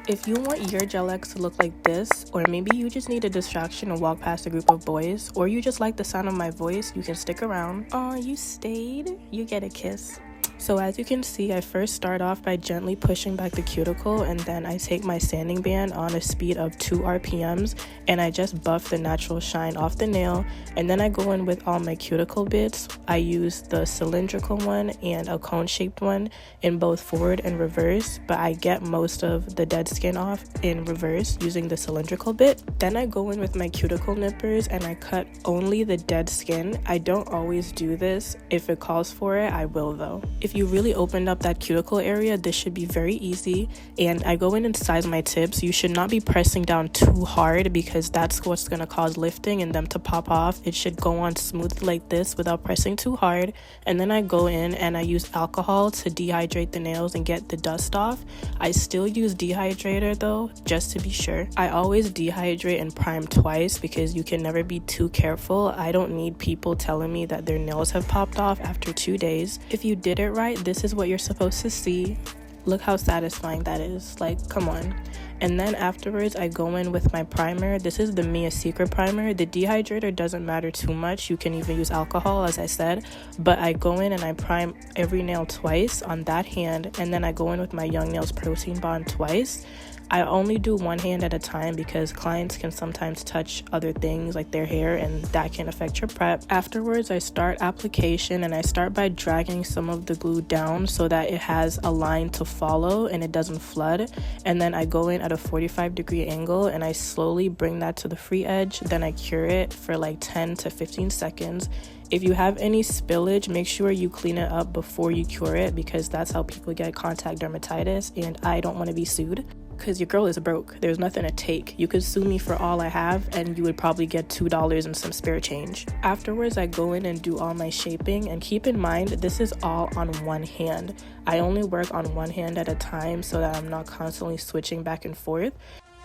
If you want your gel X to look like this, or maybe you just need a distraction and walk past a group of boys, or you just like the sound of my voice, you can stick around. Aw, you stayed? You get a kiss. So as you can see, I first start off by gently pushing back the cuticle, and then I take my sanding band on a speed of 2 RPMs and I just buff the natural shine off the nail, and then I go in with all my cuticle bits. I use the cylindrical one and a cone shaped one in both forward and reverse, but I get most of the dead skin off in reverse using the cylindrical bit. Then I go in with my cuticle nippers and I cut only the dead skin. I don't always do this. If it calls for it, I will though. If you really opened up that cuticle area, this should be very easy. And I go in and size my tips. You should not be pressing down too hard because that's what's going to cause lifting and them to pop off. It should go on smooth like this without pressing too hard. And then I go in and I use alcohol to dehydrate the nails and get the dust off. I still use dehydrator though, just to be sure. I always dehydrate and prime twice because you can never be too careful. I don't need people telling me that their nails have popped off after 2 days. If you did it right, this is what you're supposed to see. Look how satisfying that is. Like, come on. And then afterwards, I go in with my primer. This is the Mia Secret primer. The dehydrator doesn't matter too much. You can even use alcohol, as I said. But I go in and I prime every nail twice on that hand. And then I go in with my Young Nails Protein Bond twice. I only do one hand at a time because clients can sometimes touch other things like their hair, and that can affect your prep. Afterwards, I start application, and I start by dragging some of the glue down so that it has a line to follow and it doesn't flood. And then I go in at a 45-degree angle and I slowly bring that to the free edge. Then I cure it for like 10 to 15 seconds. If you have any spillage, make sure you clean it up before you cure it because that's how people get contact dermatitis, and I don't want to be sued. Because your girl is broke. There's nothing to take. You could sue me for all I have and you would probably get $2 and some spare change. Afterwards, I go in and do all my shaping, and keep in mind this is all on one hand. I only work on one hand at a time so that I'm not constantly switching back and forth.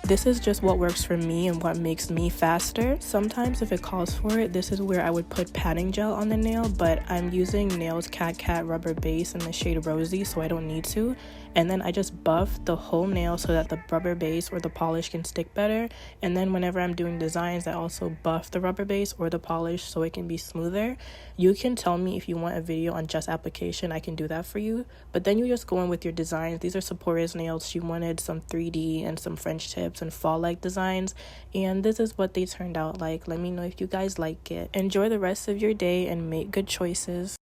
This is just what works for me and what makes me faster. Sometimes if it calls for it, this is where I would put padding gel on the nail, but I'm using Nails Cat Cat rubber base in the shade Rosy, so I don't need to. And then I just buff the whole nail so that the rubber base or the polish can stick better. And then whenever I'm doing designs, I also buff the rubber base or the polish so it can be smoother. You can tell me if you want a video on just application, I can do that for you. But then you just go in with your designs. These are Sephora's nails. She wanted some 3D and some French tips and fall-like designs, and this is what they turned out like. Let me know if you guys like it. Enjoy the rest of your day and make good choices.